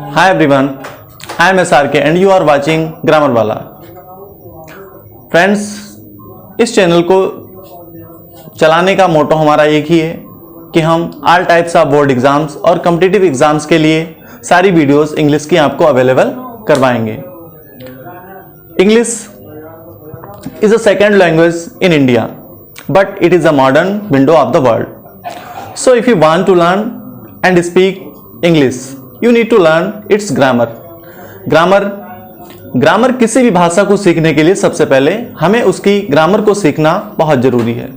Hi everyone, I am SRK and you are watching grammar वाला। Friends, इस channel को चलाने का मोटो हमारा एक ही है कि हम all types of board exams और कॉम्पिटिटिव एग्जाम्स के लिए सारी वीडियोस इंग्लिश की आपको अवेलेबल करवाएंगे। English is a second language in India but it is a modern window of the world. So if you want to learn and speak English you need to learn its grammar। Grammar किसी भी भाषा को सीखने के लिए सबसे पहले हमें उसकी ग्रामर को सीखना बहुत जरूरी है।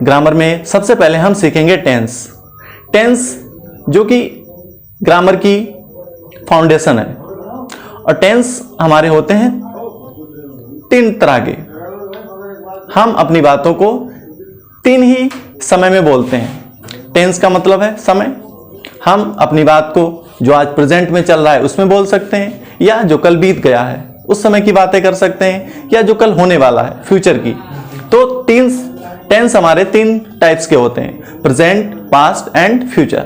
ग्रामर में सबसे पहले हम सीखेंगे टेंस जो कि ग्रामर की फाउंडेशन है। और टेंस हमारे होते हैं तीन तरह के। हम अपनी बातों को तीन ही समय में बोलते हैं। टेंस का मतलब है समय। हम अपनी बात को जो आज प्रेजेंट में चल रहा है उसमें बोल सकते हैं, या जो कल बीत गया है उस समय की बातें कर सकते हैं, या जो कल होने वाला है फ्यूचर की। तो टेंस हमारे तीन टाइप्स के होते हैं, present, past and future.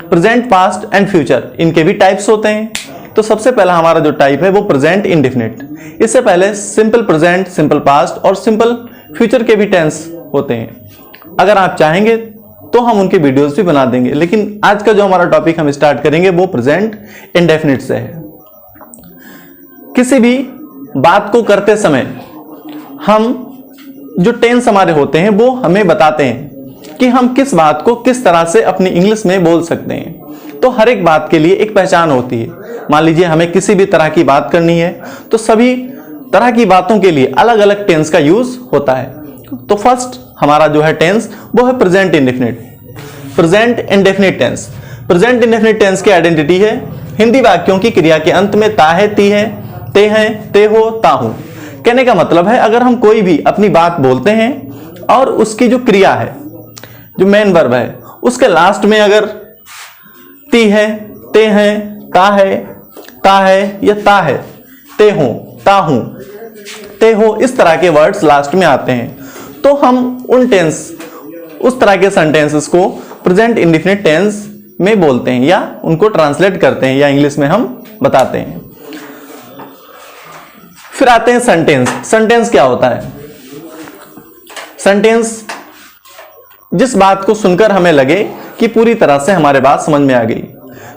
Present, past and future इनके भी टाइप्स होते हैं। तो सबसे पहला हमारा जो टाइप है वो प्रेजेंट इंडेफिनिट। इससे पहले सिंपल प्रेजेंट, सिंपल पास्ट और सिंपल फ्यूचर के भी टेंस होते हैं। अगर आप चाहेंगे तो हम उनके वीडियोस भी बना देंगे, लेकिन आज का जो हमारा टॉपिक हम स्टार्ट करेंगे वो प्रेजेंट इंडेफिनिट से है। किसी भी बात को करते समय हम जो टेंस हमारे होते हैं वो हमें बताते हैं कि हम किस बात को किस तरह से अपनी इंग्लिश में बोल सकते हैं। तो हर एक बात के लिए एक पहचान होती है। मान लीजिए हमें किसी भी तरह की बात करनी है तो सभी तरह की बातों के लिए अलग अलग टेंस का यूज होता है। तो फर्स्ट हमारा जो है टेंस वो है present indefinite. Present indefinite tense. Present indefinite tense की आइडेंटिटी है हिंदी वाक्यों की क्रिया के अंत में ता है, ती है, ते हैं, ते हो, ता हूं। कहने का मतलब है अगर हम कोई भी अपनी बात बोलते हैं और उसकी जो क्रिया है, जो मेन वर्ब है, उसके लास्ट में अगर ती है, ते हैं, ता है या ता है, ते हो, ता हूं, ते हो, इस तरह के वर्ड्स लास्ट में आते हैं तो हम उस तरह के सेंटेंसेस को प्रेजेंट इंडेफिनिट टेंस में बोलते हैं या उनको ट्रांसलेट करते हैं या इंग्लिश में हम बताते हैं। फिर आते हैं सेंटेंस। सेंटेंस क्या होता है? सेंटेंस जिस बात को सुनकर हमें लगे कि पूरी तरह से हमारे बात समझ में आ गई।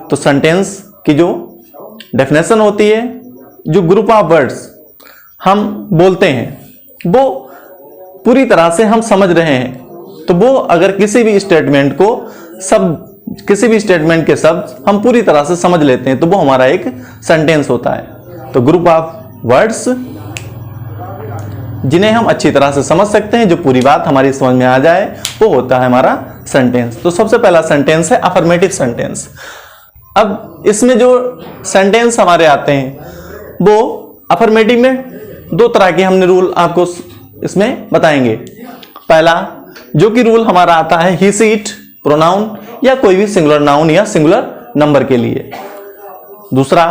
तो सेंटेंस की जो डेफिनेशन होती है, जो ग्रुप ऑफ वर्ड्स हम बोलते हैं वो पूरी तरह से हम समझ रहे हैं, तो वो अगर किसी भी स्टेटमेंट के शब्द हम पूरी तरह से समझ लेते हैं तो वो हमारा एक सेंटेंस होता है। तो ग्रुप ऑफ वर्ड्स जिन्हें हम अच्छी तरह से समझ सकते हैं, जो पूरी बात हमारी समझ में आ जाए, वो होता है हमारा सेंटेंस। तो सबसे पहला सेंटेंस है अफर्मेटिव सेंटेंस। अब इसमें जो सेंटेंस हमारे आते हैं वो अफर्मेटिव में दो तरह के हमने रूल आपको इसमें बताएंगे। पहला जो कि रूल हमारा आता है ही सी इट प्रोनाउन या कोई भी सिंगुलर नाउन या सिंगुलर नंबर के लिए। दूसरा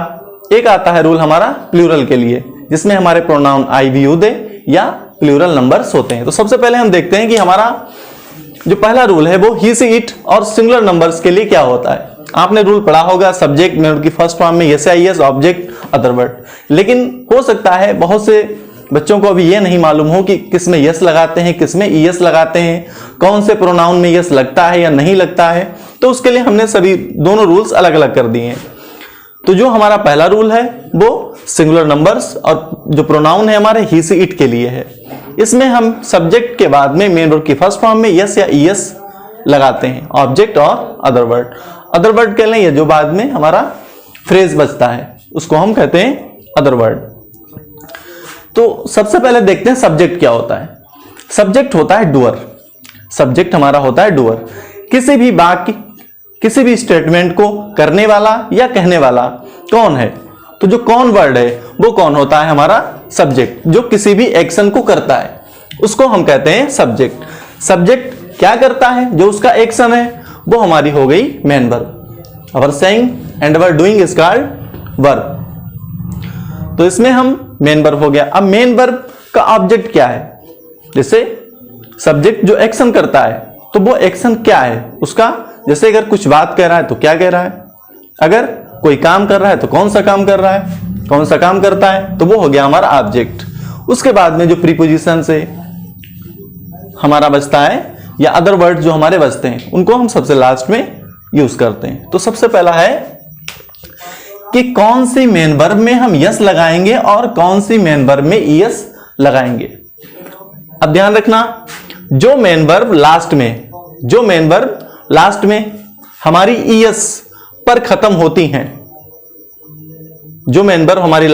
एक आता है रूल हमारा प्लूरल के लिए, जिसमें हमारे प्रोनाउन आई, वी, यू, दे या प्लूरल नंबर्स होते हैं। तो सबसे पहले हम देखते हैं कि हमारा जो पहला रूल है वो ही सी इट और सिंगुलर नंबर्स के लिए क्या होता है। आपने रूल पढ़ा होगा सब्जेक्ट में उनकी फर्स्ट फॉर्म में yes I S, object other word. लेकिन हो सकता है बहुत से बच्चों को अभी यह नहीं मालूम हो कि किस में यस लगाते हैं, किस में ईएस लगाते हैं, कौन से प्रोनाउन में यस लगता है या नहीं लगता है। तो उसके लिए हमने सभी दोनों रूल्स अलग अलग कर दिए हैं। तो जो हमारा पहला रूल है वो सिंगुलर नंबर्स और जो प्रोनाउन है हमारे ही सी इट के लिए है। इसमें हम सब्जेक्ट के बाद में मेन वर्ब की फर्स्ट फॉर्म में यस या ईएस लगाते हैं, ऑब्जेक्ट और अदर वर्ड। अदर वर्ड कह लें या जो बाद में हमारा फ्रेज बचता है उसको हम कहते हैं अदर वर्ड। तो सबसे पहले देखते हैं सब्जेक्ट क्या होता है। सब्जेक्ट होता है डूअर। सब्जेक्ट हमारा होता है डूअर। किसी भी वाक्य, किसी भी स्टेटमेंट को करने वाला या कहने वाला कौन है, तो जो कौन वर्ड है वो कौन होता है हमारा सब्जेक्ट। जो किसी भी एक्शन को करता है उसको हम कहते हैं सब्जेक्ट। सब्जेक्ट क्या करता है, जो उसका एक्शन है वो हमारी हो गई main verb. Our saying and our doing is called verb. तो इसमें हम मेन वर्ब हो गया। अब मेन वर्ब का ऑब्जेक्ट क्या है? जैसे सब्जेक्ट जो एक्शन करता है तो वो एक्शन क्या है उसका, जैसे अगर कुछ बात कह रहा है तो क्या कह रहा है, अगर कोई काम कर रहा है तो कौन सा काम कर रहा है, कौन सा काम करता है, तो वो हो गया हमारा ऑब्जेक्ट। उसके बाद में जो प्रीपोजिशन से हमारा बचता है या अदर वर्ड जो हमारे बचते हैं उनको हम सबसे लास्ट में यूज करते हैं। तो सबसे पहला है कि कौन सी मेन वर्ब में हम यस लगाएंगे और कौन सी मेन वर्ब में ईएस लगाएंगे। अब ध्यान रखना, जो मेन वर्ब लास्ट में हमारी ईएस पर खत्म होती हैं, जो मेन वर्ब हमारी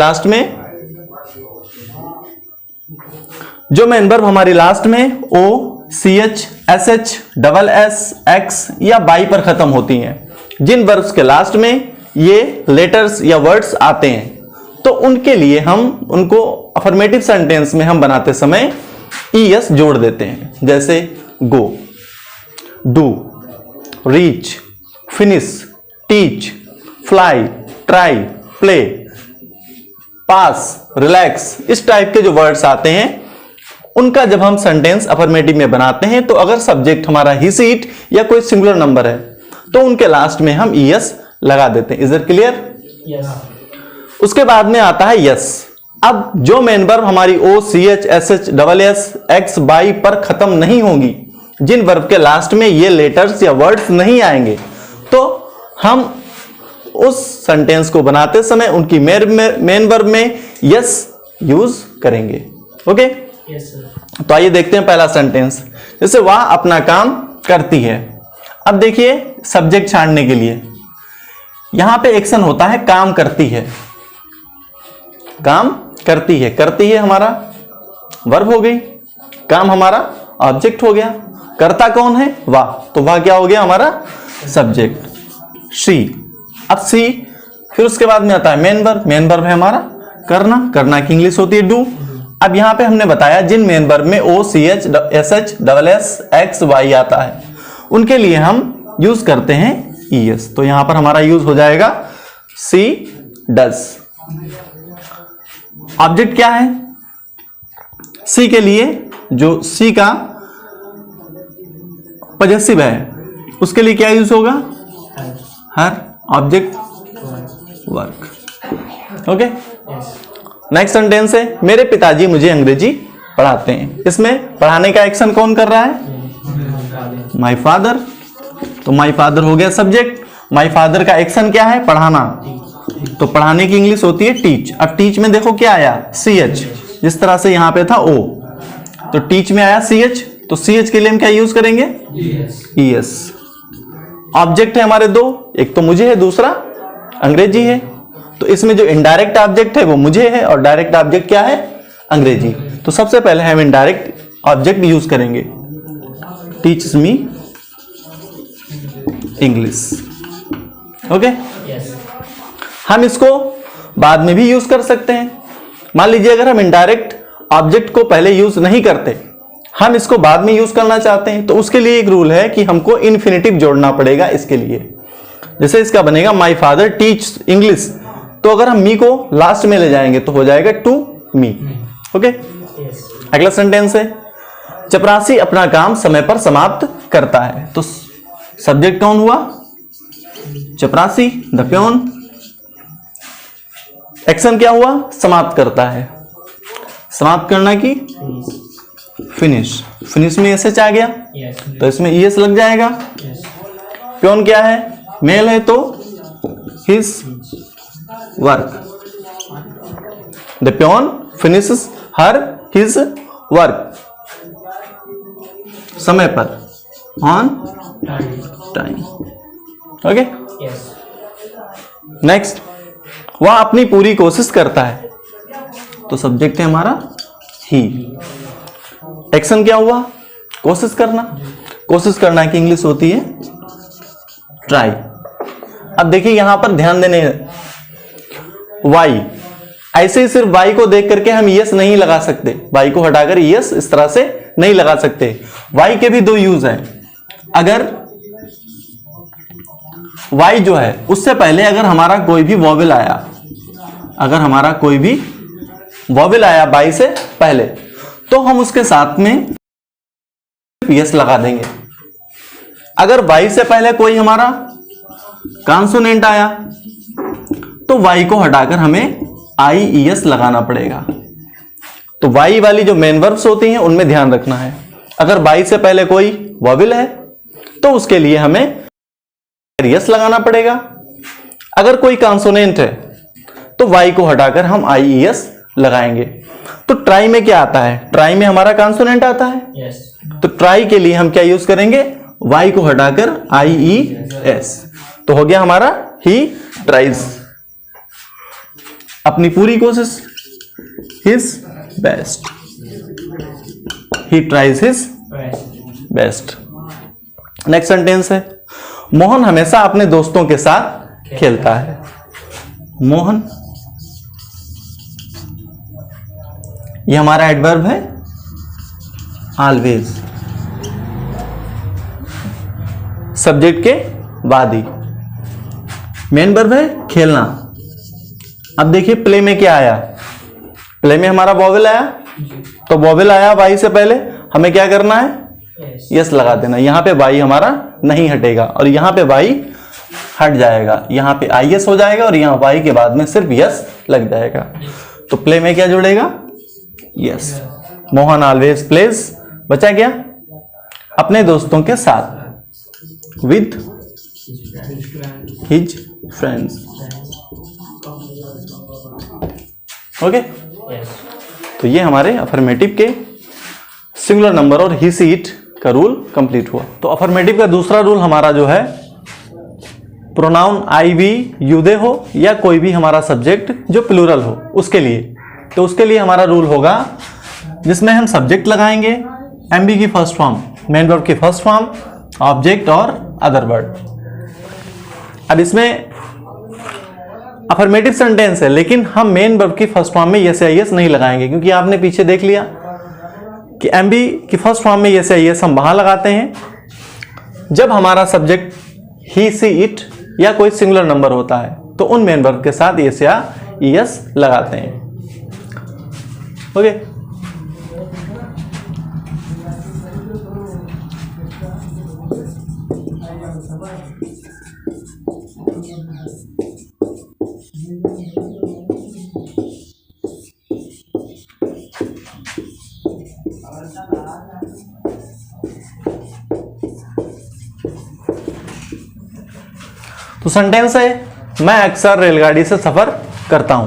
लास्ट में o c h s h double s x या बाई पर खत्म होती हैं, जिन वर्ब्स के लास्ट में ये लेटर्स या वर्ड्स आते हैं, तो उनके लिए हम उनको अफर्मेटिव सेंटेंस में हम बनाते समय ईएस जोड़ देते हैं। जैसे go, do, reach, finish, teach, fly, try, play, pass, relax, इस टाइप के जो वर्ड्स आते हैं उनका जब हम सेंटेंस अफर्मेटिव में बनाते हैं तो अगर सब्जेक्ट हमारा ही सीट या कोई सिंगुलर नंबर है तो उनके लास्ट में हम ईएस लगा देते हैं। Is it clear? यस। उसके बाद में आता है यस। अब जो मेन वर्ब हमारी o c h s h double s x y पर खत्म नहीं होंगी, जिन वर्ब के लास्ट में ये लेटर्स या वर्ड्स नहीं आएंगे, तो हम उस सेंटेंस को बनाते समय उनकी मेन वर्ब में यस यूज करेंगे। Okay, yes sir. तो आइए देखते हैं पहला सेंटेंस। जैसे वह अपना काम करती है। अब देखिए सब्जेक्ट छांटने के लिए यहां पे एक्शन होता है काम करती है, काम करती है, करती है हमारा वर्ब हो गई, काम हमारा ऑब्जेक्ट हो गया, करता कौन है? वाह, तो वाह क्या हो गया हमारा सब्जेक्ट। शी, अब सी, फिर उसके बाद में आता है मेन वर्ब है हमारा करना, करना की इंग्लिश होती है डू। अब यहां पे हमने बताया जिन मेन वर्ब में o c h s h double s x y आता है उनके लिए हम यूज करते हैं ईएस, तो यहां पर हमारा यूज हो जाएगा सी डज। ऑब्जेक्ट क्या है? सी के लिए जो सी का पॉजेसिव है उसके लिए क्या यूज होगा? Her, object, work. Okay, next sentence है मेरे पिताजी मुझे अंग्रेजी पढ़ाते हैं। इसमें पढ़ाने का एक्शन कौन कर रहा है? माय फादर, तो माय फादर हो गया सब्जेक्ट। माय फादर का एक्शन क्या है? पढ़ाना, तो पढ़ाने की इंग्लिश होती है टीच। अब टीच में देखो क्या आया? सी एच, जिस तरह से यहां पे था ओ, तो टीच में आया सी एच, तो सी एच के लिए हम क्या यूज करेंगे? ईएस। ऑब्जेक्ट है हमारे दो, एक तो मुझे है, दूसरा अंग्रेजी है, तो इसमें जो इनडायरेक्ट ऑब्जेक्ट है वो मुझे है और डायरेक्ट ऑब्जेक्ट क्या है? अंग्रेजी। तो सबसे पहले हम इनडायरेक्ट ऑब्जेक्ट यूज करेंगे, टीच मी इंग्लिश। ओके, हम इसको बाद में भी यूज कर सकते हैं। मान लीजिए अगर हम इनडायरेक्ट ऑब्जेक्ट को पहले यूज नहीं करते, हम इसको बाद में यूज करना चाहते हैं, तो उसके लिए एक रूल है कि हमको इन्फिनेटिव जोड़ना पड़ेगा इसके लिए। जैसे इसका बनेगा माय फादर टीच इंग्लिश, तो अगर हम मी को लास्ट में ले जाएंगे तो हो जाएगा टू मी। ओके, अगला सेंटेंस है चपरासी अपना काम समय पर समाप्त करता है। तो सब्जेक्ट कौन हुआ? चपरासी, द प्योन। एक्शन क्या हुआ? समाप्त करता है, समाप्त करना की फिनिश, फिनिश में एस एच आ गया, तो इसमें ईएस लग जाएगा। प्योन क्या है? मेल है, तो his work, the peon finishes her his work, समय पर, ऑन टाइम। ओके, नेक्स्ट, वह अपनी पूरी कोशिश करता है, तो सब्जेक्ट है हमारा ही। एक्शन क्या हुआ? कोशिश करना, कोशिश करना की इंग्लिश होती है ट्राई। अब देखिए यहां पर ध्यान देने, वाई, ऐसे ही सिर्फ वाई को देख करके हम यस नहीं लगा सकते, वाई को हटाकर यस इस तरह से नहीं लगा सकते। वाई के भी दो यूज हैं। अगर वाई जो है उससे पहले अगर हमारा कोई भी वॉवेल आया, अगर हमारा कोई भी वॉवेल आया वाई से पहले, तो हम उसके साथ में यस लगा देंगे। अगर वाई से पहले कोई हमारा कॉन्सोनेंट आया, तो वाई को हटाकर हमें IES लगाना पड़ेगा। तो वाई वाली जो मेन वर्ब्स होती हैं उनमें ध्यान रखना है। अगर वाई से पहले कोई वॉवेल है तो उसके लिए हमें IES लगाना पड़ेगा। अगर कोई कॉन्सोनेंट है तो वाई को हटाकर हम IES लगाएंगे। तो ट्राई में क्या आता है? ट्राई में हमारा कॉन्सोनेंट आता है। यस। तो ट्राई के लिए हम क्या यूज करेंगे? वाई को हटाकर IES। तो हो गया हमारा ही ट्राइज। अपनी पूरी कोशिश, his best, he tries his best. Next sentence है, मोहन हमेशा अपने दोस्तों के साथ खेलता है। मोहन, ये हमारा एडवर्ब है ऑलवेज, सब्जेक्ट के बाद ही। मेन वर्ब है खेलना। अब देखिए प्ले में क्या आया? प्ले में हमारा वॉवेल आया, तो वॉवेल आया वाई से पहले, हमें क्या करना है? यस लगा देना। यहां पे वाई हमारा नहीं हटेगा और यहां पे वाई हट जाएगा, यहां पे IS हो जाएगा और यहां वाई के बाद में सिर्फ यस लग जाएगा। तो प्ले में क्या जुड़ेगा? यस। मोहन ऑलवेज प्लेज, बचा क्या? अपने दोस्तों के साथ, विद हिज फ्रेंड्स। ओके, तो ये हमारे अफर्मेटिव के सिंगुलर नंबर और ही सी इट का रूल कंप्लीट हुआ। तो अफर्मेटिव का दूसरा रूल हमारा जो है, pronoun I we you they हो या कोई भी हमारा सब्जेक्ट जो प्लूरल हो उसके लिए। तो उसके लिए हमारा रूल होगा जिसमें हम सब्जेक्ट लगाएंगे, एमबी की फर्स्ट फॉर्म, मेन वर्ब की फर्स्ट फॉर्म, ऑब्जेक्ट और अदर वर्ड। अब इसमें अफर्मेटिव सेंटेंस है लेकिन हम मेन वर्ब की फर्स्ट फॉर्म में यस या यस नहीं लगाएंगे, क्योंकि आपने पीछे देख लिया कि एमबी की फर्स्ट फॉर्म में यस या यस हम वहां लगाते हैं जब हमारा सब्जेक्ट ही सी इट या कोई सिंगुलर नंबर होता है, तो उन मेन वर्ब के साथ यस या यस लगाते हैं। ओके, तो सेंटेंस है, मैं अक्सर रेलगाड़ी से सफर करता हूं।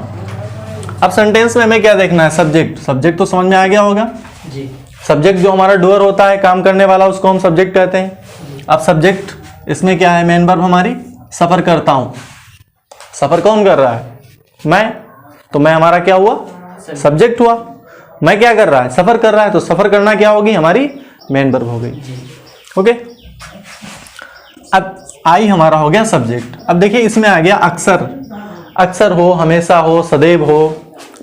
अब सेंटेंस में हमें क्या देखना है? सब्जेक्ट। सब्जेक्ट तो समझ में आ गया होगा जी। सब्जेक्ट जो हमारा डूअर होता है, काम करने वाला, उसको हम सब्जेक्ट कहते हैं। अब सब्जेक्ट इसमें क्या है? मेन वर्ब हमारी सफर करता हूं। सफर कौन कर रहा है? मैं। तो मैं हमारा क्या हुआ? सब्जेक्ट हुआ। मैं क्या कर रहा है? सफर कर रहा है। तो सफर करना क्या होगी? हमारी मेन वर्ब हो गई। ओके, अब आई हमारा हो गया सब्जेक्ट। अब देखिए इसमें आ गया अक्सर। अक्सर हो, हमेशा हो, सदैव हो,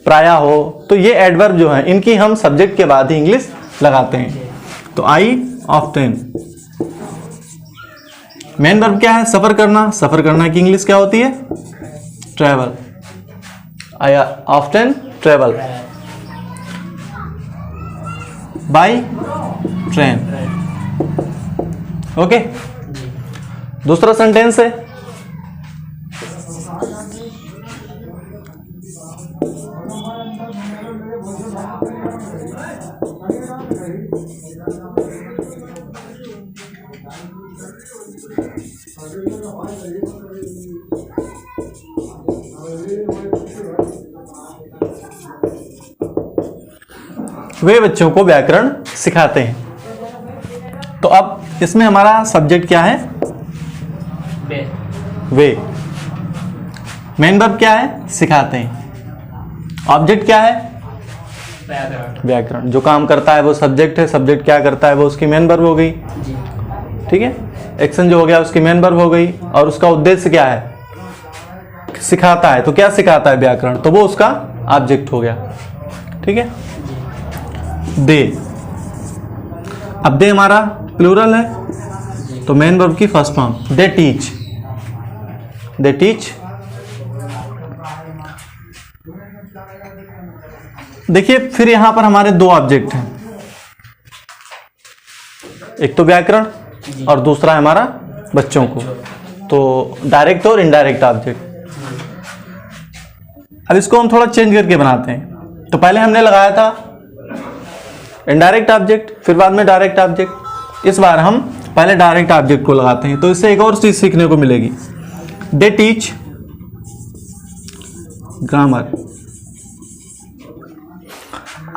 प्रायः हो, तो ये एडवर्ब जो है इनकी हम सब्जेक्ट के बाद ही इंग्लिश लगाते हैं। तो आई ऑफ्टन, मेन वर्ब क्या है? सफर करना। सफर करना की इंग्लिश क्या होती है? Travel. I often travel by train. Okay, दूसरा सेंटेंस है, वे बच्चों को व्याकरण सिखाते हैं। तो अब इसमें हमारा सब्जेक्ट क्या है? वे। मेन वर्ब क्या है? सिखाते हैं। ऑब्जेक्ट क्या है? व्याकरण। जो काम करता है वो सब्जेक्ट है। सब्जेक्ट क्या करता है? वो उसकी मेन वर्ब हो गई। ठीक है, एक्शन जो हो गया उसकी मेन वर्ब हो गई। और उसका उद्देश्य क्या है? सिखाता है। तो क्या सिखाता है? व्याकरण। तो वो उसका ऑब्जेक्ट हो गया। ठीक है, दे। अब दे हमारा प्लूरल है, तो मेन वर्ब की first form, they teach. They teach. देखिए फिर यहां पर हमारे दो ऑब्जेक्ट हैं, एक तो व्याकरण और दूसरा हमारा बच्चों को। तो डायरेक्ट और इनडायरेक्ट ऑब्जेक्ट। अब इसको हम थोड़ा चेंज करके बनाते हैं। तो पहले हमने लगाया था इनडायरेक्ट ऑब्जेक्ट, फिर बाद में डायरेक्ट ऑब्जेक्ट। इस बार हम पहले डायरेक्ट ऑब्जेक्ट को लगाते हैं। तो इससे एक और चीज सीखने को मिलेगी, दे टीच ग्रामर।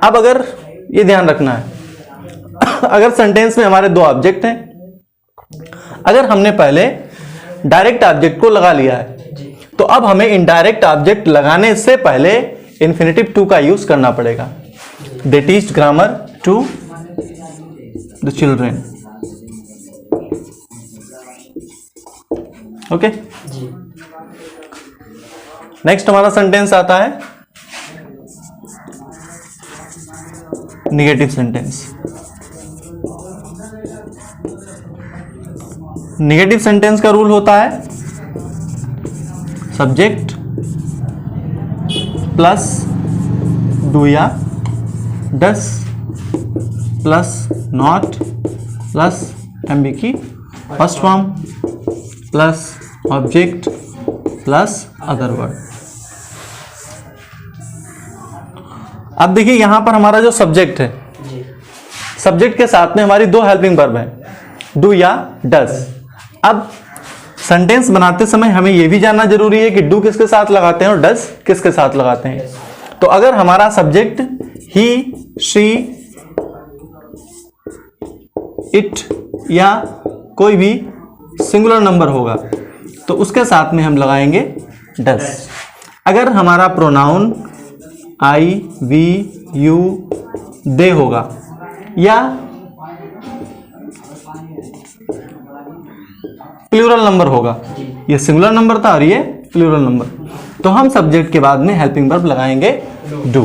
अब अगर ये ध्यान रखना है, अगर सेंटेंस में हमारे दो ऑब्जेक्ट हैं, अगर हमने पहले डायरेक्ट ऑब्जेक्ट को लगा लिया है तो अब हमें इनडायरेक्ट ऑब्जेक्ट लगाने से पहले इन्फिनेटिव टू का यूज करना पड़ेगा। They teach grammar to the children. Okay, next हमारा सेंटेंस आता है निगेटिव सेंटेंस। निगेटिव सेंटेंस का रूल होता है सब्जेक्ट प्लस डू या डस प्लस नॉट प्लस एमबी की first form plus object plus other word. अब देखिए यहां पर हमारा जो सब्जेक्ट है, सब्जेक्ट के साथ में हमारी दो हेल्पिंग वर्ब है, डू या डस। अब सेंटेंस बनाते समय हमें यह भी जानना जरूरी है कि डू किसके साथ लगाते हैं और डस किसके साथ लगाते हैं। तो अगर हमारा सब्जेक्ट ही, शी, इट या कोई भी सिंगुलर नंबर होगा तो उसके साथ में हम लगाएंगे डस। अगर हमारा प्रोनाउन आई, वी, यू, दे होगा या प्लूरल नंबर होगा, ये सिंगुलर नंबर था और ये प्लूरल नंबर, तो हम सब्जेक्ट के बाद में हेल्पिंग वर्ब लगाएंगे डू।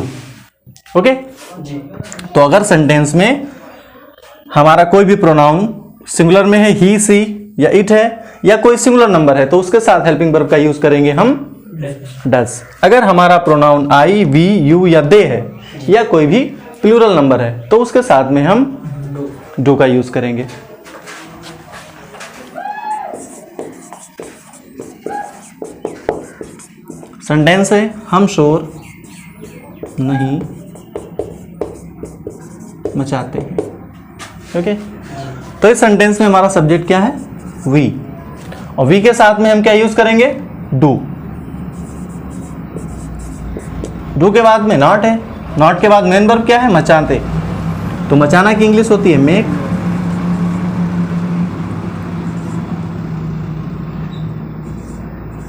ओके, तो अगर सेंटेंस में हमारा कोई भी प्रोनाउन सिंगुलर में है, ही, सी या इट है या कोई सिंगुलर नंबर है तो उसके साथ हेल्पिंग वर्ब का यूज करेंगे हम डस। अगर हमारा प्रोनाउन आई, वी, यू या दे है या कोई भी प्लूरल नंबर है तो उसके साथ में हम डू का यूज करेंगे। सेंटेंस है हम शोर नहीं मचाते हैं। ओके, तो इस सेंटेंस में हमारा सब्जेक्ट क्या है, वी, और वी के साथ में हम क्या यूज करेंगे, डू। डू के बाद में नॉट है, नॉट के बाद मेन वर्ब क्या है, मचाते। तो मचाना की इंग्लिश होती है make.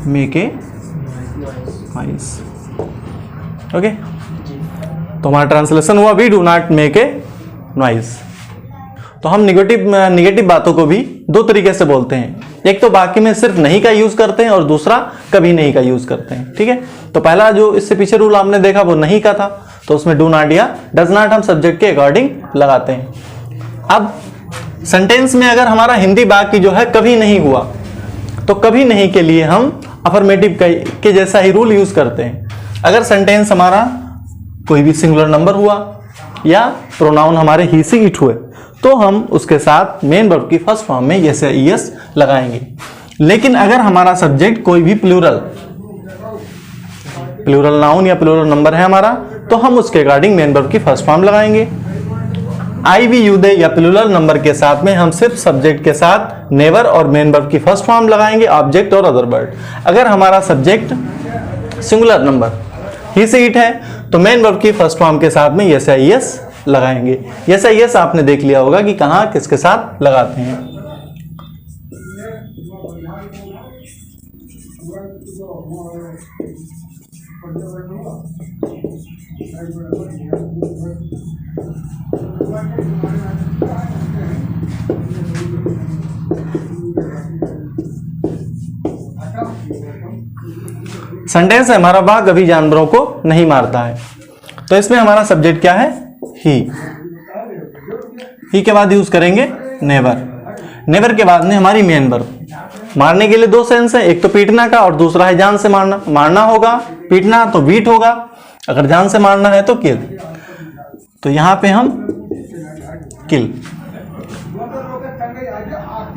Make a noise. Okay, तो हमारा ट्रांसलेशन हुआ we do not make a noise. तो हम निगेटिव बातों को भी दो तरीके से बोलते हैं, एक तो बाकी में सिर्फ नहीं का यूज करते हैं और दूसरा कभी नहीं का यूज करते हैं। ठीक है, तो पहला जो इससे पीछे रूल आपने देखा वो नहीं का था, तो उसमें डू नॉट या डज नॉट हम सब्जेक्ट के अकॉर्डिंग लगाते हैं। अब सेंटेंस में अगर हमारा हिंदी वाक्य जो है कभी नहीं हुआ तो कभी नहीं के लिए हम अफर्मेटिव के जैसा ही रूल यूज करते हैं। अगर सेंटेंस हमारा कोई भी सिंगुलर नंबर हुआ या प्रोनाउन हमारे ही, सी, इट हुए तो हम उसके साथ मेन वर्ब की फर्स्ट फॉर्म में यस या ईएस लगाएंगे। लेकिन अगर हमारा सब्जेक्ट कोई भी प्लूरल नाउन या प्लूरल नंबर है हमारा तो हम उसके अकॉर्डिंग मेन वर्ब की फर्स्ट फॉर्म लगाएंगे। आई, वी, यू, दे या प्लूरल नंबर के साथ में हम सिर्फ सब्जेक्ट के साथ नेवर और मेन वर्ब की फर्स्ट फॉर्म लगाएंगे, ऑब्जेक्ट और अदर वर्ड। अगर हमारा सब्जेक्ट सिंगुलर नंबर ही, से, इट है तो मेन वर्ब की फर्स्ट फॉर्म के साथ में यस या ईएस लगाएंगे। यस या ईएस आपने देख लिया होगा कि कहां किसके साथ लगाते हैं। सेंटेंस है हमारा वह कभी जानवरों को नहीं मारता है, तो इसमें हमारा सब्जेक्ट क्या है, ही के बाद यूज करेंगे नेवर। नेवर के बाद में हमारी मेन वर्ब। मारने के लिए दो सेंस है, एक तो पीटना का और दूसरा है जान से मारना। मारना होगा पीटना तो बीट होगा, अगर जान से मारना है तो किल। तो यहां पे हम किल।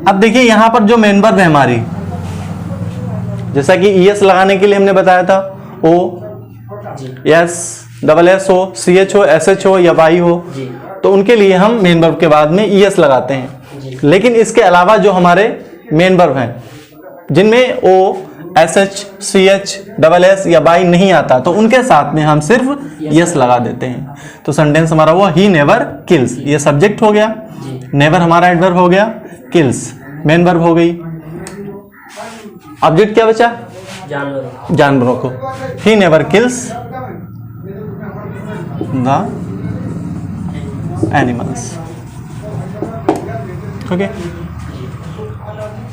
अब देखिए यहां पर जो मेन वर्ब है हमारी, जैसा कि ईएस लगाने के लिए हमने बताया था ओ जी एस डबल एस हो, सी एच हो, एस एच हो या वाई हो, जी तो उनके लिए हम मेन वर्ब के बाद में ई एस लगाते हैं। जी लेकिन इसके अलावा जो हमारे मेन वर्ब हैं जिनमें O S H C H double S या वाई नहीं आता, तो उनके साथ में हम सिर्फ यस लगा देते हैं। तो सेंटेंस हमारा हुआ ही नेवर किल्स, ये सब्जेक्ट हो गया, जी नेवर हमारा एडवर्ब हो गया, किल्स मेन वर्ब हो गई। ऑब्जेक्ट क्या बचा? जानवर जानवरों को। He never kills the animals. Okay,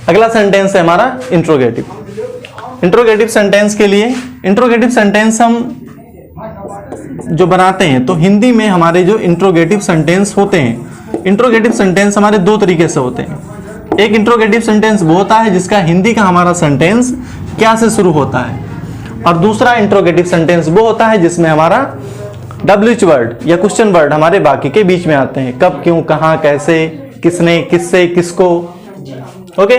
अगला सेंटेंस है हमारा इंट्रोगेटिव। इंट्रोगेटिव सेंटेंस के लिए, इंट्रोगेटिव सेंटेंस हम जो बनाते हैं तो हिंदी में हमारे जो इंट्रोगेटिव सेंटेंस होते हैं, इंट्रोगेटिव सेंटेंस हमारे दो तरीके से होते हैं। एक इंट्रोगेटिव सेंटेंस वो होता है जिसका हिंदी का हमारा सेंटेंस क्या से शुरू होता है, और दूसरा इंट्रोगेटिव सेंटेंस वो होता है जिसमें हमारा डब्ल्यूएच वर्ड या क्वेश्चन वर्ड हमारे बाकी के बीच में आते हैं। कब, क्यों, कहां, कैसे, किसने, किससे, किसको। ओके,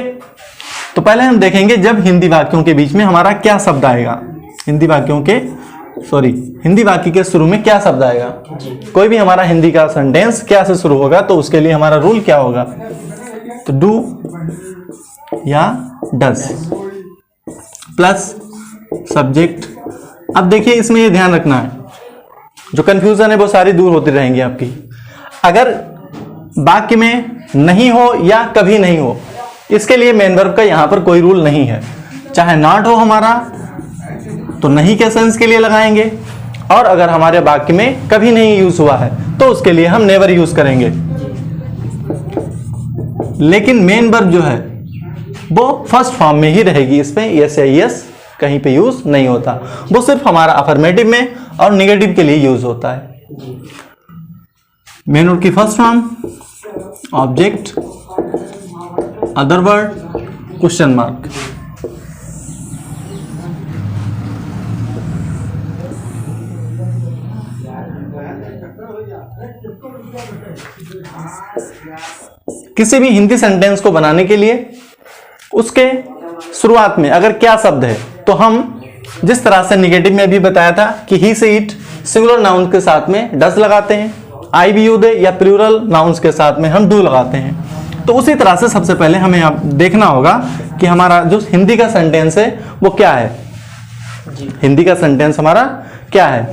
तो पहले हम देखेंगे जब हिंदी वाक्यों के बीच में हमारा क्या शब्द आएगा, हिंदी वाक्यों के हिंदी वाक्य के शुरू में क्या शब्द आएगा। जी कोई भी हमारा हिंदी का सेंटेंस क्या से शुरू होगा तो उसके लिए हमारा रूल क्या होगा, तो डू या डज प्लस सब्जेक्ट। अब देखिए इसमें ये ध्यान रखना है, जो कंफ्यूजन है वो सारी दूर होती रहेंगी आपकी। अगर वाक्य में नहीं हो या कभी नहीं हो, इसके लिए मेन वर्ब का यहां पर कोई रूल नहीं है। चाहे नॉट हो हमारा तो नहीं के सेंस के लिए लगाएंगे, और अगर हमारे वाक्य में कभी नहीं यूज हुआ है तो उसके लिए हम नेवर यूज करेंगे। लेकिन मेन वर्ब जो है वो फर्स्ट फॉर्म में ही रहेगी, इसमें यस या यस कहीं पे यूज नहीं होता, वो सिर्फ हमारा अफर्मेटिव में और नेगेटिव के लिए यूज होता है। मेन वर्ब की first form object, other word, question mark. किसी भी हिंदी सेंटेंस को बनाने के लिए उसके शुरुआत में अगर क्या शब्द है तो हम जिस तरह से निगेटिव में भी बताया था कि ही से इट सिंगुलर नाउन के साथ में डज लगाते हैं, आई बी यू दे या प्लूरल नाउन्स के साथ में हम डू लगाते हैं। तो उसी तरह से सबसे पहले हमें अब देखना होगा कि हमारा जो हिंदी का सेंटेंस है वो क्या है। हिंदी का सेंटेंस हमारा क्या है,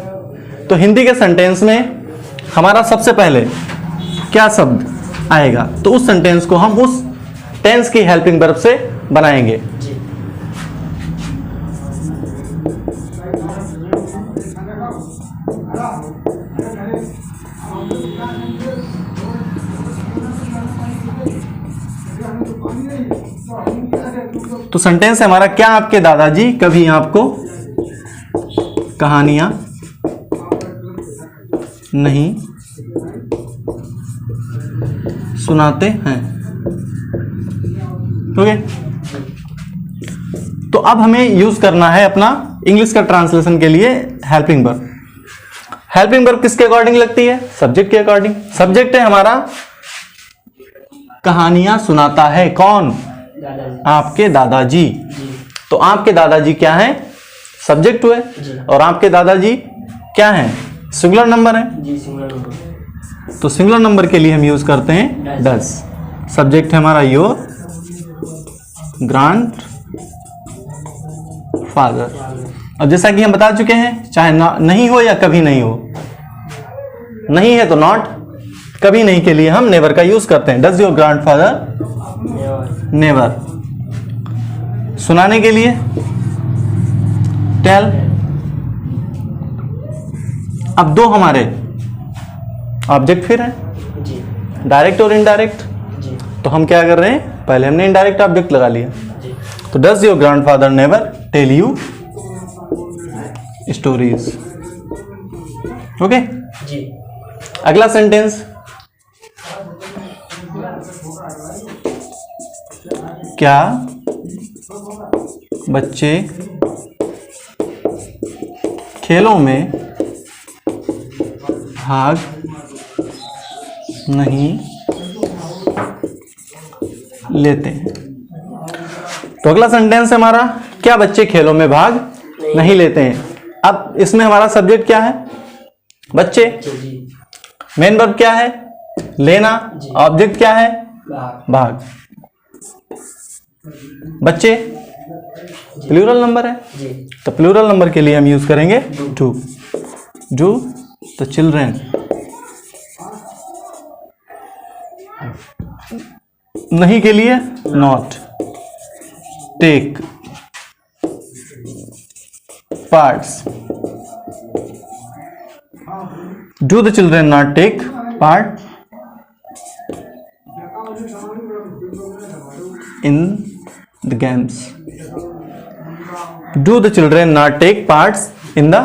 तो हिंदी के सेंटेंस में हमारा सबसे पहले क्या शब्द आएगा, तो उस सेंटेंस को हम उस टेंस की हेल्पिंग वर्ब से बनाएंगे। तो सेंटेंस है हमारा, क्या आपके दादाजी कभी आपको कहानियां नहीं सुनाते हैं। ओके, तो अब हमें यूज करना है अपना इंग्लिश का ट्रांसलेशन के लिए हेल्पिंग वर्ब। हेल्पिंग वर्ब किसके अकॉर्डिंग लगती है, सब्जेक्ट के अकॉर्डिंग। सब्जेक्ट है हमारा कहानियां सुनाता है कौन, दादाजी आपके दादाजी। जी तो आपके दादाजी क्या है, सब्जेक्ट हुए, जी और आपके दादाजी क्या है, सिंगुलर नंबर है। जी सिंगुलर नंबर तो सिंगुलर नंबर के लिए हम यूज करते हैं डज। सब्जेक्ट है हमारा योर ग्रांड फादर। अब जैसा कि हम बता चुके हैं, चाहे नहीं हो या कभी नहीं हो, नहीं है तो नॉट, कभी नहीं के लिए हम नेवर का यूज करते हैं। Does your grand father never. सुनाने के लिए टेल। अब दो हमारे ऑब्जेक्ट फिर है, जी डायरेक्ट और इनडायरेक्ट। जी तो हम क्या कर रहे हैं, पहले हमने इनडायरेक्ट ऑब्जेक्ट लगा लिया। जी तो does your grandfather never tell you stories. Okay, जी अगला सेंटेंस, क्या बच्चे खेलों में भाग नहीं लेते हैं। तो अगला सेंटेंस है हमारा, क्या बच्चे खेलों में भाग नहीं लेते हैं। अब इसमें हमारा सब्जेक्ट क्या है? बच्चे। जी। मेन वर्ब क्या है? लेना। जी। ऑब्जेक्ट क्या है? भाग। भाग। बच्चे प्लूरल नंबर है, जी। तो प्लूरल नंबर के लिए हम यूज करेंगे डू। Do the children. नहीं के लिए not. Take parts. Do the children not take part in the games? Do the children not take parts in the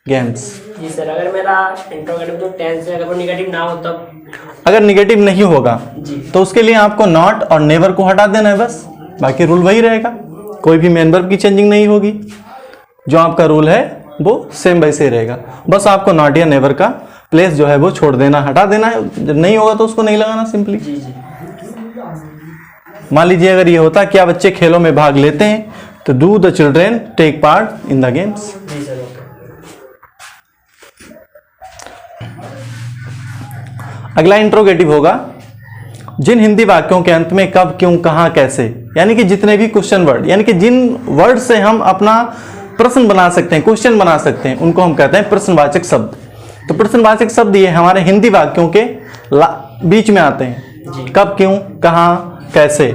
games? जी सर, अगर मेरा इंट्रोगेटिव जो टेंस है अगर वो निगेटिव ना हो तब? अगर निगेटिव नहीं होगा जी। तो उसके लिए आपको नॉट और नेवर को हटा देना है बस, बाकी रूल वही रहेगा। कोई भी मेन वर्ब की चेंजिंग नहीं होगी, जो आपका रूल है वो सेम वैसे ही रहेगा। बस आपको नॉट या नेवर का प्लेस जो है वो छोड़ देना, हटा देना है। जब नहीं होगा तो उसको नहीं लगाना सिंपली। जी जी। मान लीजिए अगर ये होता क्या बच्चे खेलों में भाग लेते हैं, तो do the children take part in the games. जी सर, ओके। अगला इंट्रोगेटिव होगा, जिन हिंदी वाक्यों के अंत में कब, क्यों, कहां, कैसे, यानी कि जितने भी क्वेश्चन वर्ड, यानी कि जिन वर्ड से हम अपना प्रश्न बना सकते हैं, क्वेश्चन बना सकते हैं, उनको हम कहते हैं प्रश्नवाचक शब्द। तो प्रश्नवाचक शब्द ये हमारे हिंदी वाक्यों के बीच में आते हैं। कब, क्यों, कहां, कैसे।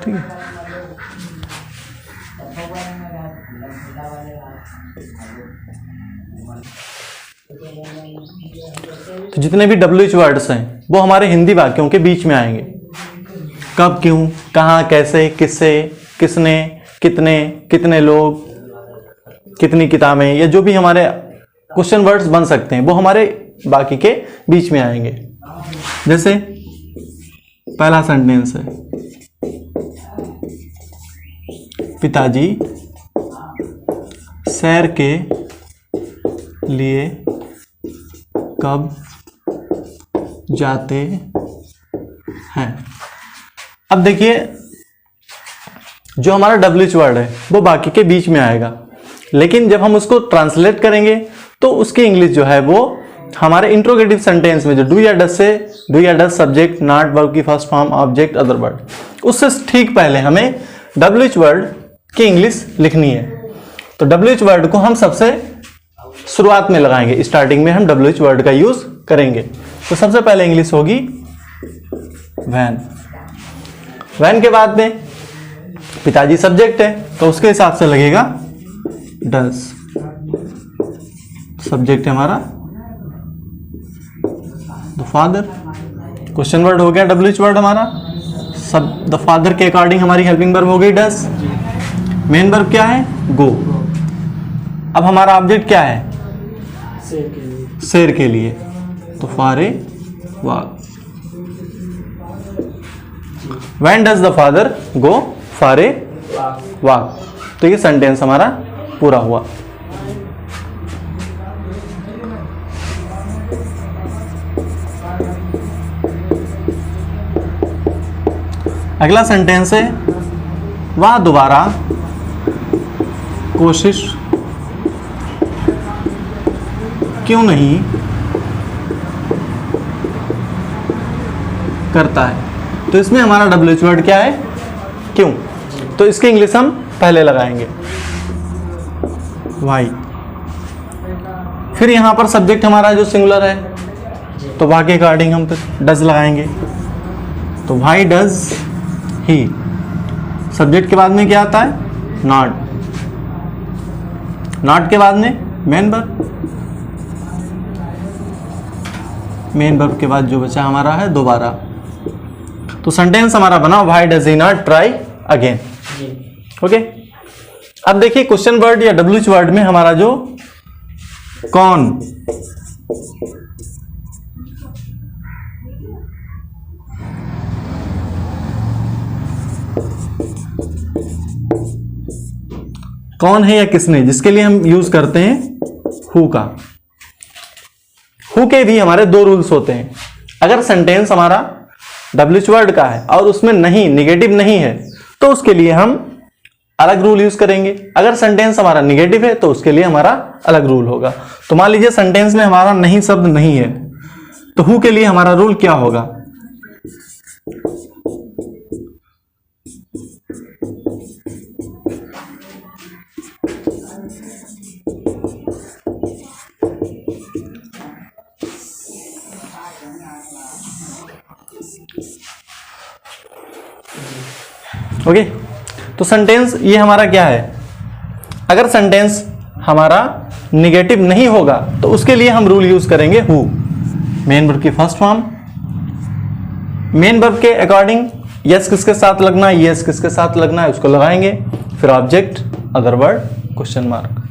ठीक है। तो जितने भी WH वर्ड्स हैं वो हमारे हिंदी वाक्यों के बीच में आएंगे। कब, क्यों, कहां, कैसे, किससे, किसने, कितने, कितने लोग, कितनी किताबें, या जो भी हमारे क्वेश्चन वर्ड्स बन सकते हैं वो हमारे बाकी के बीच में आएंगे। जैसे पहला सेंटेंस है, पिताजी सैर के लिए कब जाते हैं। अब देखिए जो हमारा WH वर्ड है वो बाकी के बीच में आएगा, लेकिन जब हम उसको ट्रांसलेट करेंगे तो उसकी इंग्लिश जो है वो हमारे इंट्रोगेटिव सेंटेंस में जो डू या डज से, डू या डज सब्जेक्ट, नॉट वर्ब की first form, object, other word, उससे ठीक पहले हमें WH वर्ड की इंग्लिश लिखनी है। तो WH वर्ड को हम सबसे शुरुआत में लगाएंगे, स्टार्टिंग में हम WH वर्ड का यूज करेंगे। तो सबसे पहले इंग्लिश होगी वैन। वैन के बाद में पिताजी सब्जेक्ट है तो उसके हिसाब से लगेगा डज। सब्जेक्ट है हमारा द फादर। क्वेश्चन वर्ड हो गया WH वर्ड हमारा, सब द फादर के अकॉर्डिंग हमारी हेल्पिंग वर्ब हो गई डज। मेन वर्ब क्या है? गो। अब हमारा ऑब्जेक्ट क्या है? शेर के लिए। शेर के लिए, तो for a walk. When does the father go for a walk? तो ये सेंटेंस हमारा पूरा हुआ। अगला सेंटेंस है, वह दोबारा कोशिश क्यों नहीं करता है। तो इसमें हमारा WH वर्ड क्या है? क्यों। तो इसकी इंग्लिश हम पहले लगाएंगे वाई। फिर यहां पर सब्जेक्ट हमारा जो सिंगुलर है तो वाई के अकॉर्डिंग हम फिर डज लगाएंगे। तो वाई डज ही। सब्जेक्ट के बाद में क्या आता है? नॉट। नॉट के बाद में मेन वर्ब। मेन वर्ब के बाद जो बचा हमारा है दोबारा। तो सेंटेंस हमारा बना why does he not try again. Okay. अब देखिए क्वेश्चन वर्ड या WH वर्ड में हमारा जो कौन, कौन है या किसने, जिसके लिए हम यूज करते हैं हु का। हु के भी हमारे दो रूल्स होते हैं। अगर सेंटेंस हमारा डब्ल्यूएच वर्ड का है और उसमें नहीं, निगेटिव नहीं है, तो उसके लिए हम अलग रूल यूज करेंगे। अगर सेंटेंस हमारा निगेटिव है तो उसके लिए हमारा अलग रूल होगा। तो मान लीजिए सेंटेंस में हमारा नहीं शब्द नहीं है, तो हु के लिए हमारा रूल क्या होगा? ओके, तो सेंटेंस ये हमारा क्या है? अगर सेंटेंस हमारा निगेटिव नहीं होगा तो उसके लिए हम रूल यूज करेंगे हु। मेन वर्ब की फर्स्ट फॉर्म, मेन वर्ब के अकॉर्डिंग यस किसके साथ लगना है, यस किसके साथ लगना है, उसको लगाएंगे। फिर object, other word, question mark.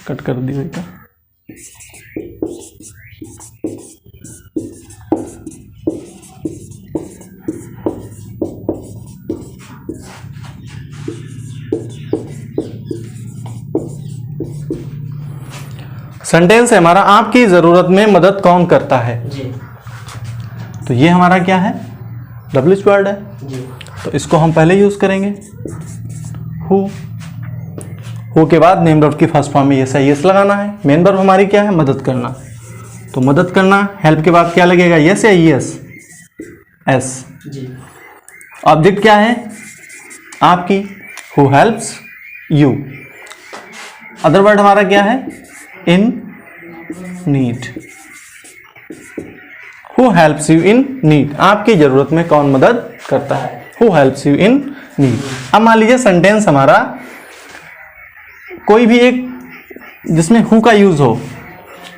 Cut कर दिया बेटा। सेंटेंस है हमारा आपकी जरूरत में मदद कौन करता है जी। तो ये हमारा क्या है? डब्ल्यूएच वर्ड है। जी। तो इसको हम पहले यूज करेंगे हु। हु के बाद नेम वर्ब की फर्स्ट फॉर्म में यस है, यस लगाना है। मेन वर्ब हमारी क्या है? मदद करना। तो मदद करना, हेल्प के बाद क्या लगेगा? यस या यस? एस। जी। ऑब्जेक्ट क्या है? आपकी, who helps you. Other word हमारा क्या है? In need. Who helps you in need, आपकी जरूरत में कौन मदद करता है? Who helps you in need. अब मान लीजिए सेंटेंस हमारा कोई भी एक जिसमें हु का यूज हो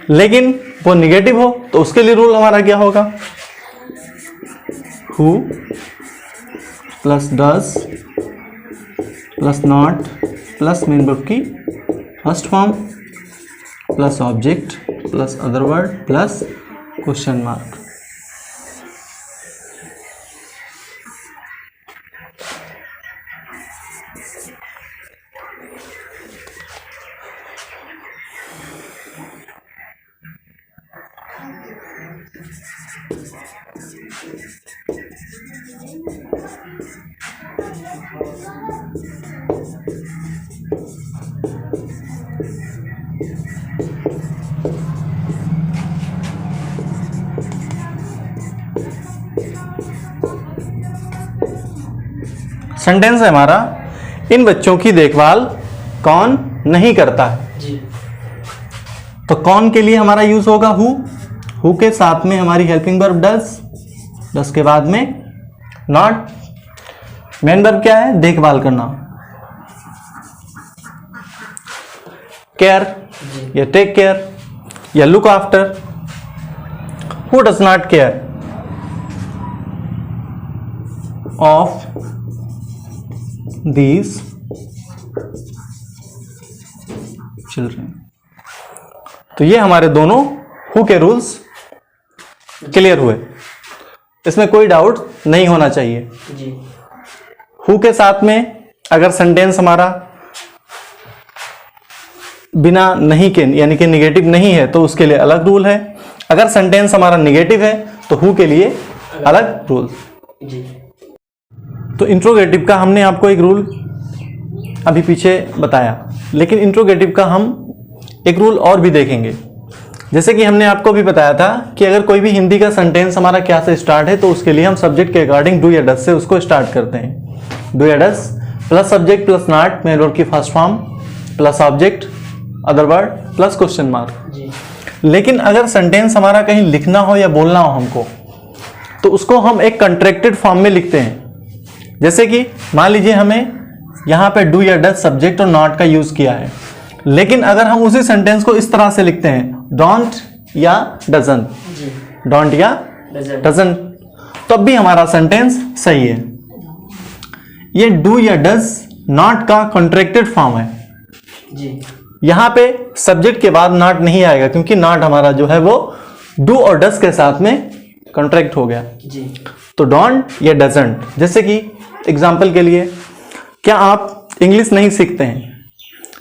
लेकिन वो निगेटिव हो, तो उसके लिए रूल हमारा क्या होगा? Who plus does plus not plus main verb की first form plus object plus other word plus question mark. Sentence है हमारा इन बच्चों की देखभाल कौन नहीं करता है। जी। तो कौन के लिए हमारा यूज होगा हु। हु के साथ में हमारी हेल्पिंग वर्ब डज, डज के बाद में नॉट। मेन वर्ब क्या है? देखभाल करना, केयर या टेक केयर या look after. Who does not care of these children। तो ये हमारे दोनों हु के रूल्स क्लियर हुए, इसमें कोई डाउट नहीं होना चाहिए। जी। हु के साथ में अगर सेंटेंस हमारा बिना नहीं के यानी कि निगेटिव नहीं है तो उसके लिए अलग रूल है। अगर सेंटेंस हमारा निगेटिव है तो हु के लिए अलग रूल। जी। तो इंट्रोगेटिव का हमने आपको एक रूल अभी पीछे बताया, लेकिन इंट्रोगेटिव का हम एक रूल और भी देखेंगे। जैसे कि हमने आपको भी बताया था कि अगर कोई भी हिंदी का सेंटेंस हमारा क्या से स्टार्ट है तो उसके लिए हम सब्जेक्ट के अकॉर्डिंग डू या डज से उसको स्टार्ट करते हैं। डू या does plus subject plus not, main verb की first form plus object other word plus question mark. जी। लेकिन अगर सेंटेंस हमारा कहीं लिखना हो या बोलना हो हमको, तो उसको हम एक कंट्रैक्टेड फॉर्म में लिखते हैं। जैसे कि मान लीजिए हमें यहां पे डू या डज सब्जेक्ट और नॉट का यूज किया है, लेकिन अगर हम उसी सेंटेंस को इस तरह से लिखते हैं डोंट या डजंट, डोंट या डजंट, तब भी हमारा सेंटेंस सही है। ये डू या डज नॉट का कॉन्ट्रैक्टेड फॉर्म है। जी यहाँ पे सब्जेक्ट के बाद नॉट नहीं आएगा, क्योंकि नॉट हमारा जो है वो डू और डस के साथ में कॉन्ट्रैक्ट हो गया। जी तो डोंट या डजंट, जैसे कि एग्जाम्पल के लिए, क्या आप इंग्लिश नहीं सीखते हैं,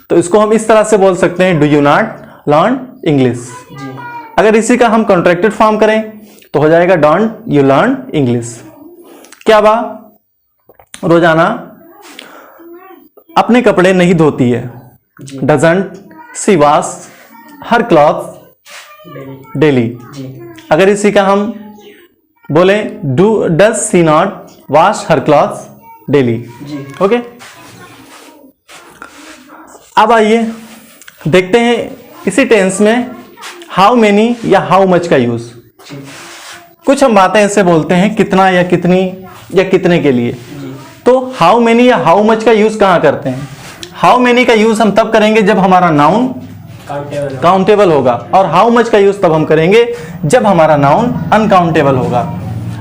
तो इसको हम इस तरह से बोल सकते हैं, do you not learn English. जी अगर इसी का हम कॉन्ट्रैक्टेड फॉर्म करें तो हो जाएगा डोंट यू लर्न इंग्लिश। क्या बा रोजाना अपने कपड़े नहीं धोती है, जी doesn't she wash her cloth daily. जी अगर इसी का हम बोले do does she not wash her cloth daily. जी ओके, अब आइए देखते हैं इसी टेंस में हाउ मेनी या हाउ मच का यूज। जी कुछ हम बातें ऐसे बोलते हैं कितना या कितनी या कितने के लिए, जी तो हाउ मेनी या हाउ मच का यूज कहाँ करते हैं? हाउ मेनी का यूज हम तब करेंगे जब हमारा नाउन काउंटेबल काउंटेबल होगा, और हाउ मच का यूज तब हम करेंगे जब हमारा नाउन अनकाउंटेबल होगा।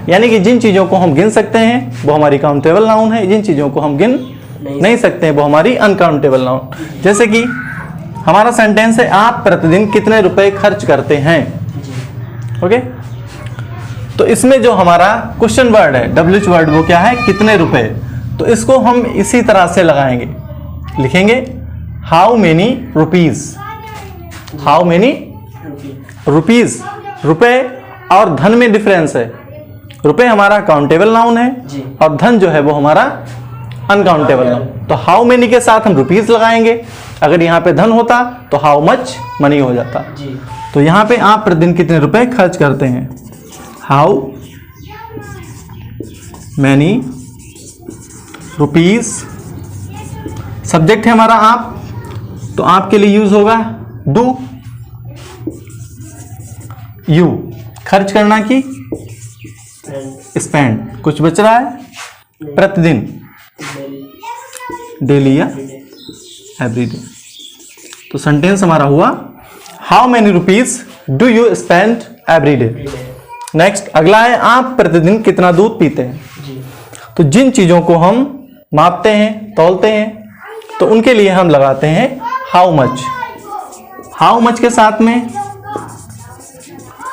यानी कि जिन चीजों को हम गिन सकते हैं वो हमारी काउंटेबल नाउन है, जिन चीजों को हम गिन नहीं सकते हैं वो हमारी अनकाउंटेबल नाउन। जैसे कि हमारा सेंटेंस है, आप प्रतिदिन कितने रुपए खर्च करते हैं। जी ओके, तो इसमें जो हमारा क्वेश्चन वर्ड है WH वर्ड वो क्या है? कितने रुपए। तो इसको हम इसी तरह से लगाएंगे, लिखेंगे how many rupees. How many rupees, रुपए और धन में डिफरेंस है। रुपए हमारा काउंटेबल नाउन है जी और धन जो है वो हमारा अनकाउंटेबल नाउन। तो हाउ मेनी के साथ हम रुपीज लगाएंगे, अगर यहाँ पे धन होता तो हाउ मच मनी हो जाता। जी तो यहाँ पे आप प्रतिदिन कितने रुपए खर्च करते हैं, हाउ मैनी रुपीज। सब्जेक्ट है हमारा आप, तो आपके लिए यूज होगा डू यू, खर्च करना की स्पेंड, कुछ बच रहा है प्रतिदिन डेली या एवरीडे। तो सेंटेंस हमारा हुआ how many rupees do you spend every day. Next अगला है, आप प्रतिदिन कितना दूध पीते हैं। जी तो जिन चीजों को हम मापते हैं तौलते हैं तो उनके लिए हम लगाते हैं हाउ मच। हाउ मच के साथ में,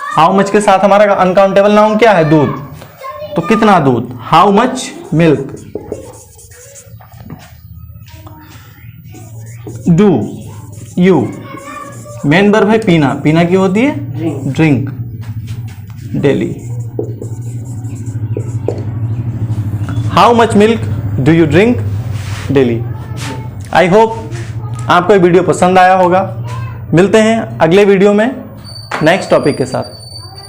हाउ मच के साथ हमारा अनकाउंटेबल नाउन क्या है? दूध। तो कितना दूध, how much milk. Do you, main verb है पीना, पीना की होती है drink drink daily. How much milk do you drink daily. I hope आपको ये वीडियो पसंद आया होगा। मिलते हैं अगले वीडियो में नेक्स्ट टॉपिक के साथ।